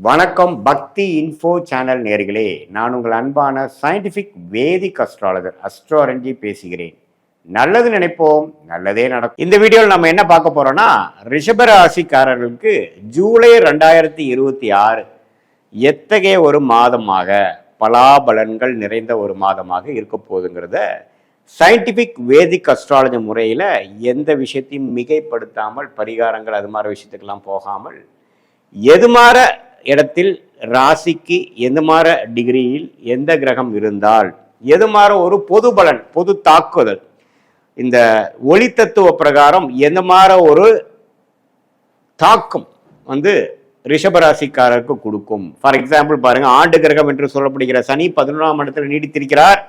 வணக்கம் பக்தி info channel நேயர்களே, நான் உங்கள் அன்பான சயின்டிஃபிக் வேதிக் அஸ்ட்ராலஜர் அஸ்ட்ரோரஞ்சி பேசுகிறேன். நல்லது நினைப்போம், நல்லதே நடக்கும். இந்த வீடியோவில் நம்ம என்ன பார்க்க போறோம்னா, ரிஷபராசிக்காரர்களுக்கு ஜூலை 2026 எத்தகைய ஒரு மாதமாக பலாபலன்கள் நிறைந்த ஒரு மாதமாக இருக்க போகுதுங்கிறத சயின்டிஃபிக் வேதிக் அஸ்ட்ராலஜி முறையில் எந்த விஷயத்தையும் மிகைப்படுத்தாமல், பரிகாரங்கள் அது மாதிரி விஷயத்துக்கெல்லாம் போகாமல், எது மாற இடத்தில் ராசிக்கு எந்த மாற டிகிரியில் எந்த கிரகம் இருந்தால் எது மாற ஒரு பொது பலன், பொது தாக்குதல், இந்த ஒளி தத்துவ பிரகாரம் எந்த மாற ஒரு தாக்கம் ரிஷபராசிக்காரருக்கு கொடுக்கும். ஃபார் எக்ஸாம்பிள் பாருங்க, ஆண்டு கிரகம் என்று சொல்லப்படுகிற சனி 11ஆம் இடத்துல நீடித்திருக்கிறார்,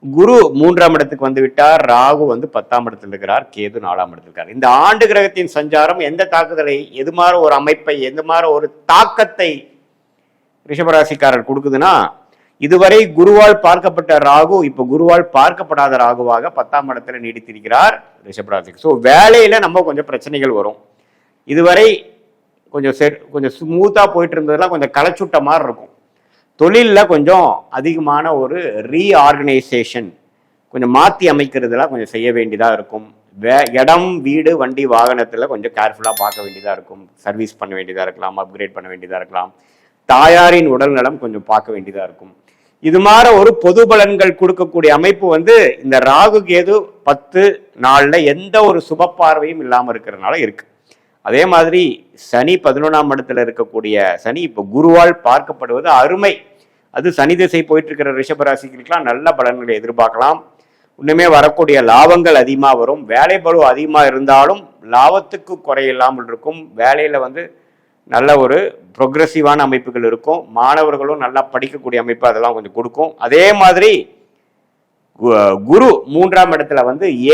குரு 3ஆம் இடத்துக்கு வந்து விட்டார், ராகு 10ஆம் இடத்தில் இருக்கிறார், கேது 4ஆம் இடத்தில் இருக்கார். இந்த ஆண்டு கிரகத்தின் சஞ்சாரம் எந்த தாக்குதலை, எது மாதிரி ஒரு அமைப்பை, எந்த மாதிரி ஒரு தாக்கத்தை ரிஷபராசிக்காரர் கொடுக்குதுன்னா, இதுவரை குருவால் பார்க்கப்பட்ட ராகு இப்ப குருவால் பார்க்கப்படாத ராகுவாக 10ஆம் இடத்துல நீடித்திருக்கிறார் ரிஷபராசிக்கு. ஸோ வேலையில நம்ம கொஞ்சம் பிரச்சனைகள் வரும். இதுவரை கொஞ்சம் ஸ்மூத்தா போயிட்டு இருந்ததெல்லாம் கொஞ்சம் களைச்சுட்ட மாதிரி இருக்கும். தொழிலில் கொஞ்சம் அதிகமான ஒரு ரீஆர்கனைசேஷன், கொஞ்சம் மாற்றி அமைக்கிறதுலாம் கொஞ்சம் செய்ய வேண்டியதாக இருக்கும். இடம், வீடு, வண்டி, வாகனத்தில் கொஞ்சம் கேர்ஃபுல்லாக பார்க்க வேண்டியதாக இருக்கும். சர்வீஸ் பண்ண வேண்டியதாக இருக்கலாம், அப்கிரேட் பண்ண வேண்டியதாக இருக்கலாம். தாயாரின் உடல் நலம் கொஞ்சம் பார்க்க வேண்டியதாக இருக்கும். இது மாதிரி ஒரு பொது பலன்கள் கொடுக்கக்கூடிய அமைப்பு இந்த ராகு கேது 10 நாளில் எந்த ஒரு சுப பார்வையும் இல்லாமல் இருக்கிறதுனால இருக்கு. அதே மாதிரி சனி 11ஆம் இடத்துல இருக்கக்கூடிய சனி இப்போ குருவால் பார்க்கப்படுவது அருமை. அது சனி திசை போயிட்டு இருக்கிற ரிஷபராசிகளுக்கெல்லாம் நல்ல பலன்களை எதிர்பார்க்கலாம். இன்னுமே வரக்கூடிய லாபங்கள் அதிகமாக வரும். வேலை பளு அதிகமாக இருந்தாலும் லாபத்துக்கு குறையில்லாமல் இருக்கும். வேலையில் நல்ல ஒரு ப்ரொக்ரெசிவான அமைப்புகள் இருக்கும். மாணவர்களும் நல்லா படிக்கக்கூடிய அமைப்பு அதெல்லாம் கொஞ்சம் கொடுக்கும். அதே மாதிரி குரு 3ஆம் இடத்துல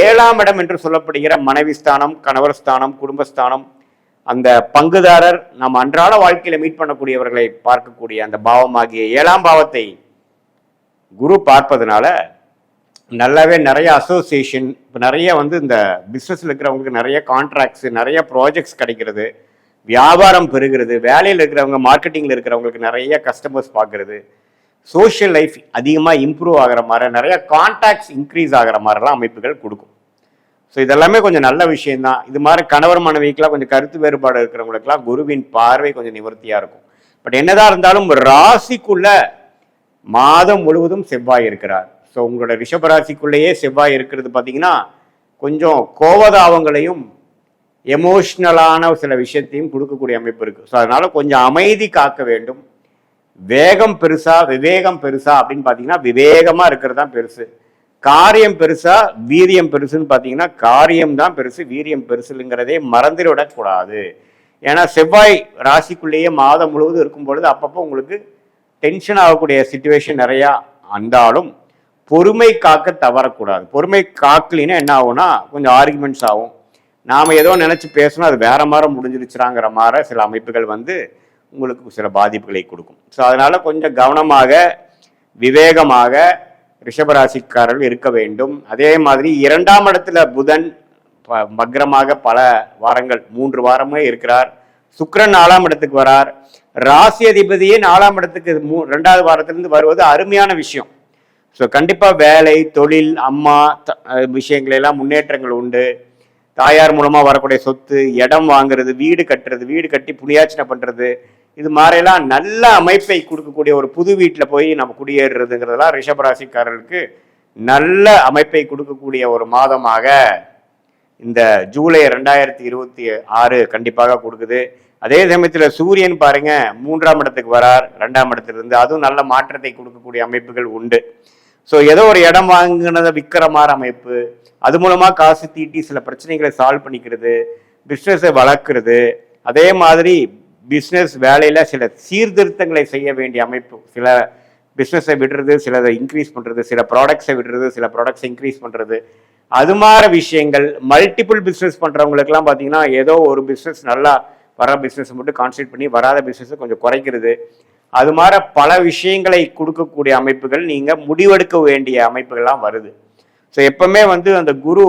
7ஆம் இடம் என்று சொல்லப்படுகிற மனைவி ஸ்தானம், கணவர் ஸ்தானம், குடும்பஸ்தானம், அந்த பங்குதாரர், நம்ம அன்றாட வாழ்க்கையில மீட் பண்ணக்கூடியவர்களை பார்க்கக்கூடிய அந்த பாவமாகிய 7ஆம் பாவத்தை குரு பார்ப்பதனால நல்லாவே நிறைய அசோசியேஷன், இப்போ நிறைய இந்த பிஸ்னஸ்ல இருக்கிறவங்களுக்கு நிறைய கான்ட்ராக்ட்ஸ், நிறைய ப்ராஜெக்ட்ஸ் கிடைக்கிறது, வியாபாரம் பெறுகிறது, வேலையில் இருக்கிறவங்க, மார்க்கெட்டிங்கில் இருக்கிறவங்களுக்கு நிறைய கஸ்டமர்ஸ் பார்க்கறது, சோஷியல் லைஃப் அதிகமாக இம்ப்ரூவ் ஆகிற மாதிரி, நிறைய கான்டாக்ட்ஸ் இன்க்ரீஸ் ஆகிற மாதிரிலாம் அமைப்புகள் கொடுக்கும். ஸோ இதெல்லாமே கொஞ்சம் நல்ல விஷயம்தான். இது மாதிரி கணவர் மனைவிக்கெல்லாம் கொஞ்சம் கருத்து வேறுபாடு இருக்கிறவங்களுக்கெல்லாம் குருவின் பார்வை கொஞ்சம் நிவர்த்தியாக இருக்கும். பட் என்னதான் இருந்தாலும் ராசிக்குள்ள மாதம் முழுவதும் செவ்வாய் இருக்கிறார். ஸோ உங்களோட ரிஷபராசிக்குள்ளேயே செவ்வாய் இருக்கிறது பார்த்தீங்கன்னா கொஞ்சம் கோபதாபங்களையும் எமோஷ்னலான சில விஷயத்தையும் கொடுக்கக்கூடிய அமைப்பு இருக்கு. ஸோ அதனால கொஞ்சம் அமைதி காக்க வேண்டும். வேகம் பெருசா விவேகம் பெருசா அப்படின்னு பார்த்தீங்கன்னா விவேகமாக இருக்கிறது தான் பெருசு. காரியம் பெருசா வீரியம் பெருசுன்னு பார்த்தீங்கன்னா காரியம் தான் பெருசு, வீரியம் பெருசுங்கிறதே மறந்துவிடக்கூடாது. ஏன்னா செவ்வாய் ராசிக்குள்ளேயே மாதம் முழுவதும் இருக்கும் பொழுது அப்பப்போ உங்களுக்கு டென்ஷன் ஆகக்கூடிய சிச்சுவேஷன் நிறையா இருந்தாலும் பொறுமை காக்க தவறக்கூடாது. பொறுமை காக்கலின்னா என்ன ஆகும்னா கொஞ்சம் ஆர்குமெண்ட்ஸ் ஆகும். நாம் ஏதோ நினச்சி பேசணும், அது வேற மாதிரி முடிஞ்சிருச்சுறாங்கிற மாதிரி சில அமைப்புகள் உங்களுக்கு சில பாதிப்புகளை கொடுக்கும். ஸோ அதனால கொஞ்சம் கவனமாக விவேகமாக ரிஷபராசிக்காரர்கள் இருக்க வேண்டும். அதே மாதிரி 2ஆம் இடத்துல புதன் மக்ரமாக பல வாரங்கள் 3 வாரமே இருக்கிறார். சுக்கிரன் 4ஆம் இடத்துக்கு வரார். ராசி அதிபதியே 4ஆம் இடத்துக்கு 2வது வாரத்திலிருந்து வருவது அருமையான விஷயம். ஸோ கண்டிப்பா வேலை, தொழில், அம்மா விஷயங்கள் எல்லாம் முன்னேற்றங்கள் உண்டு. தாயார் மூலமா வரக்கூடிய சொத்து, இடம் வாங்குறது, வீடு கட்டுறது, வீடு கட்டி புண்ணியாச்சனை பண்றது, இது மாதிரிலாம் நல்ல அமைப்பை கொடுக்கக்கூடிய ஒரு புது வீட்டில் போய் நம்ம குடியேறுறதுங்கிறதெல்லாம் ரிஷபராசிக்காரர்களுக்கு நல்ல அமைப்பை கொடுக்கக்கூடிய ஒரு மாதமாக இந்த ஜூலை 2026 கண்டிப்பாக கொடுக்குது. அதே சமயத்தில் சூரியன் பாருங்க 3ஆம் இடத்துக்கு வரார் 2ஆம் இடத்திலிருந்து, அதுவும் நல்ல மாற்றத்தை கொடுக்கக்கூடிய அமைப்புகள் உண்டு. ஸோ ஏதோ ஒரு இடம் வாங்கினதை விற்கிற மாதிரி அமைப்பு, அது மூலமாக காசு தீட்டி சில பிரச்சனைகளை சால்வ் பண்ணிக்கிறது, பிஸ்னஸை வளர்க்குறது, அதே மாதிரி பிஸ்னஸ் வேலையில் சில சீர்திருத்தங்களை செய்ய வேண்டிய அமைப்பு, சில பிஸ்னஸை விடுறது, சிலதை இன்க்ரீஸ் பண்ணுறது, சில ப்ராடக்ட்ஸை விடுறது, சில ப்ராடக்ட்ஸை இன்க்ரீஸ் பண்ணுறது, அது மாதிரி விஷயங்கள். மல்டிபிள் பிஸ்னஸ் பண்ணுறவங்களுக்கெல்லாம் பார்த்தீங்கன்னா ஏதோ ஒரு பிஸ்னஸ் நல்லா வர பிஸ்னஸ் மட்டும் கான்சன்ட்ரேட் பண்ணி வராத பிஸ்னஸை கொஞ்சம் குறைக்கிறது, அது மாதிரி பல விஷயங்களை கொடுக்கக்கூடிய அமைப்புகள், நீங்கள் முடிவெடுக்க வேண்டிய அமைப்புகள்லாம் வருது. ஸோ எப்பவுமே அந்த குரு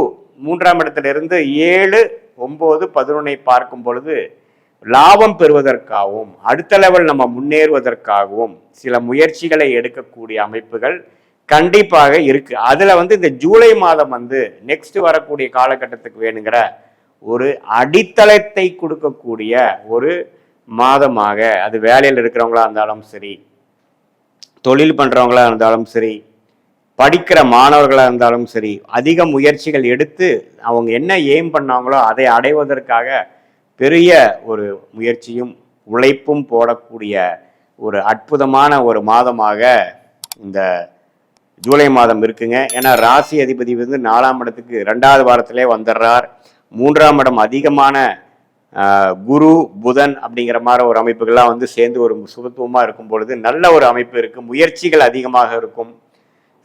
3ஆம் இடத்துல இருந்து 7, 9, 11 பார்க்கும் பொழுது லாபம் பெறுவதற்காகவும் அடுத்த லெவல் நம்ம முன்னேறுவதற்காகவும் சில முயற்சிகளை எடுக்கக்கூடிய அமைப்புகள் கண்டிப்பாக இருக்கு. அதுல இந்த ஜூலை மாதம் நெக்ஸ்ட் வரக்கூடிய காலகட்டத்துக்கு வேணுங்கிற ஒரு அடித்தளத்தை கொடுக்கக்கூடிய ஒரு மாதமாக, அது வேலையில் இருக்கிறவங்களா இருந்தாலும் சரி, தொழில் பண்றவங்களா இருந்தாலும் சரி, படிக்கிற மாணவர்களாக இருந்தாலும் சரி, அதிக முயற்சிகள் எடுத்து அவங்க என்ன எய்ம் பண்ணாங்களோ அதை அடைவதற்காக பெரிய ஒரு முயற்சியும் உழைப்பும் போடக்கூடிய ஒரு அற்புதமான ஒரு மாதமாக இந்த ஜூலை மாதம் இருக்குங்க. ஏன்னா ராசி அதிபதி 4ஆம் இடத்துக்கு 2வது வாரத்திலே வந்துடுறார். 3ஆம் இடம் அதிகமான குரு புதன் அப்படிங்கிற மாதிரி ஒரு அமைப்புகள்லாம் சேர்ந்து ஒரு சுகத்துவமாக இருக்கும் பொழுது நல்ல ஒரு அமைப்பு இருக்குது. முயற்சிகள் அதிகமாக இருக்கும்.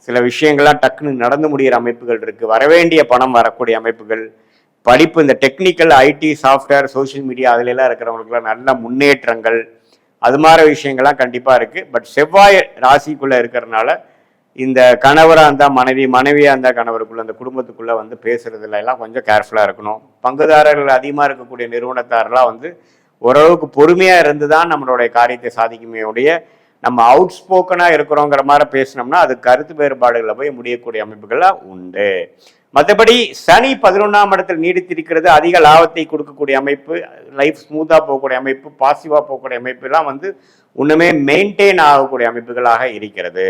சில விஷயங்கள்லாம் டக்குன்னு நடந்து முடிகிற அமைப்புகள் இருக்குது. வரவேண்டிய பணம் வரக்கூடிய அமைப்புகள், படிப்பு, இந்த technical, IT, software, social media அதிலெல்லாம் இருக்கிறவங்களுக்குலாம் நல்ல முன்னேற்றங்கள், அது மாதிரி விஷயங்கள்லாம் கண்டிப்பாக இருக்குது. பட் செவ்வாய் ராசிக்குள்ளே இருக்கிறதுனால இந்த கணவராக இருந்தால் மனைவி, மனைவியாக இருந்தால் கணவருக்குள்ள, அந்த குடும்பத்துக்குள்ளே பேசுறதுல எல்லாம் கொஞ்சம் கேர்ஃபுல்லாக இருக்கணும். பங்குதாரர்கள் அதிகமாக இருக்கக்கூடிய நிறுவனத்தாரெல்லாம் ஓரளவுக்கு பொறுமையாக இருந்து தான் நம்மளுடைய காரியத்தை சாதிக்குமே உடைய, நம்ம அவுட் ஸ்போக்கனாக இருக்கிறோங்கிற மாதிரி பேசினோம்னா அது கருத்து வேறுபாடுகளில் போய் முடியக்கூடிய அமைப்புகள்லாம் உண்டு. மற்றபடி சனி 11ஆம் இடத்தில் நீடித்திருக்கிறது. அதிக லாபத்தை கொடுக்கக்கூடிய அமைப்பு, லைஃப் ஸ்மூத்தாக போகக்கூடிய அமைப்பு, பாசிட்டிவாக போகக்கூடிய அமைப்புலாம் ஒன்றுமே மெயின்டைன் ஆகக்கூடிய அமைப்புகளாக இருக்கிறது.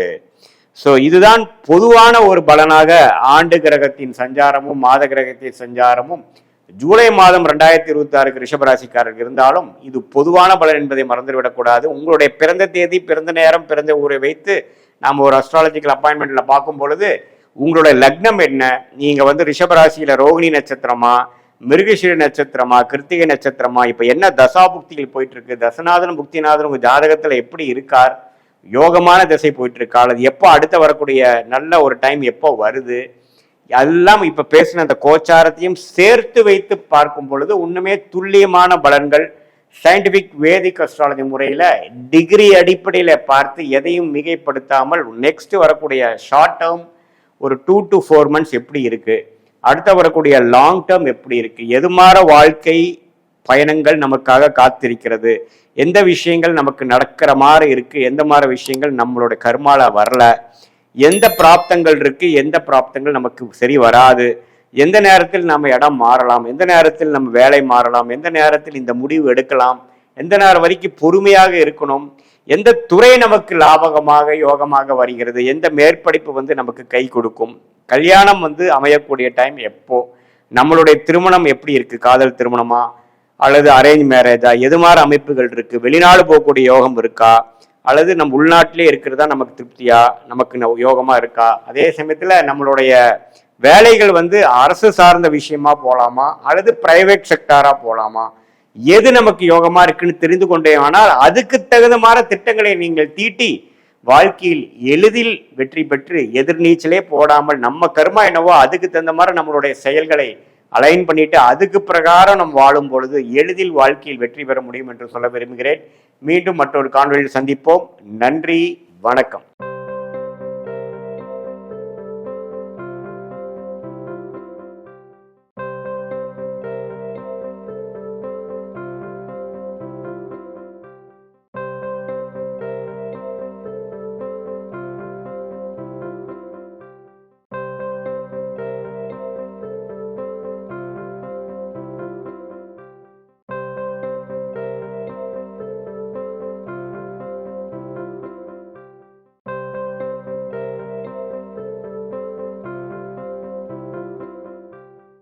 ஸோ இதுதான் பொதுவான ஒரு பலனாக ஆண்டு கிரகத்தின் சஞ்சாரமும் மாத கிரகத்தின் சஞ்சாரமும் ஜூலை மாதம் 2026 ரிஷபராசிக்காரர்கள் இருந்தாலும் இது பொதுவான பலன் என்பதை மறந்துவிடக்கூடாது. உங்களுடைய பிறந்த தேதி, பிறந்த நேரம், பிறந்த ஊரை வைத்து நாம் ஒரு அஸ்ட்ராலஜிக்கல் அப்பாயின்மெண்ட்ல பார்க்கும் பொழுது உங்களுடைய லக்னம் என்ன, நீங்க ரிஷபராசியில ரோகிணி நட்சத்திரமா, மிருகஷீர நட்சத்திரமா, கிருத்திகை நட்சத்திரமா, இப்ப என்ன தசாபுக்திகள் போயிட்டு இருக்கு, தசநாதன் புக்திநாதன் உங்க ஜாதகத்துல எப்படி இருக்கார், யோகமான திசை போயிட்டு இருக்கா, அல்லது எப்போ அடுத்த வரக்கூடிய நல்ல ஒரு டைம் எப்போ வருது, எல்லாம் இப்ப பேசின அந்த கோச்சாரத்தையும் சேர்த்து வைத்து பார்க்கும் பொழுது ஒண்ணுமே துல்லியமான பலன்கள் சயின்டிபிக் வேதிக் அஸ்ட்ராலஜி முறையில டிகிரி அடிப்படையில பார்த்து எதையும் மிகைப்படுத்தாமல் நெக்ஸ்ட் வரக்கூடிய ஷார்ட் டேர்ம் ஒரு 2 to 4 months எப்படி இருக்கு, அடுத்த வரக்கூடிய லாங் டேர்ம் எப்படி இருக்கு, எது மாற வாழ்க்கை பயணங்கள் நமக்காக காத்திருக்கிறது, எந்த விஷயங்கள் நமக்கு நடக்கிற மாதிரி இருக்கு, எந்த மாதிரி விஷயங்கள் நம்மளோட கர்மால வரல, எந்த பிராப்தங்கள் இருக்கு, எந்த பிராப்தங்கள் நமக்கு சரி வராது, எந்த நேரத்தில் நம்ம இடம் மாறலாம், எந்த நேரத்தில் நம்ம வேலை மாறலாம், எந்த நேரத்தில் இந்த முடிவு எடுக்கலாம், எந்த நேரம் வரைக்கும் பொறுமையாக இருக்கணும், எந்த துறை நமக்கு லாபகமாக யோகமாக வருகிறது, எந்த மேற்படிப்பு நமக்கு கை கொடுக்கும், கல்யாணம் அமையக்கூடிய டைம் எப்போ, நம்மளுடைய திருமணம் எப்படி இருக்கு, காதல் திருமணமா அல்லது அரேஞ்ச் மேரேஜா, எது மாதிரி அமைப்புகள் இருக்கு, வெளிநாடு போகக்கூடிய யோகம் இருக்கா, அல்லது நம்ம உள்நாட்டிலே இருக்கிறதா நமக்கு திருப்தியா, நமக்கு யோகமா இருக்கா, அதே சமயத்துல நம்மளுடைய வேலைகள் அரசு சார்ந்த விஷயமா போலாமா அல்லது பிரைவேட் செக்டாரா போலாமா, எது நமக்கு யோகமா இருக்குன்னு தெரிந்து கொண்டே ஆனால் அதுக்கு தகுந்த மாதிரி திட்டங்களை நீங்கள் தீட்டி வாழ்க்கையில் எளிதில் வெற்றி பெற்று எதிர்நீச்சலே போடாமல் நம்ம கர்மா என்னவோ அதுக்கு தகுந்த மாதிரி நம்மளுடைய செயல்களை அலைன் பண்ணிட்டு அதுக்கு பிரகாரம் நம்ம வாழும் பொழுது எளிதில் வாழ்க்கையில் வெற்றி பெற முடியும் என்று சொல்ல விரும்புகிறேன். மீண்டும் மற்றொரு காணொளியில் சந்திப்போம். நன்றி, வணக்கம்.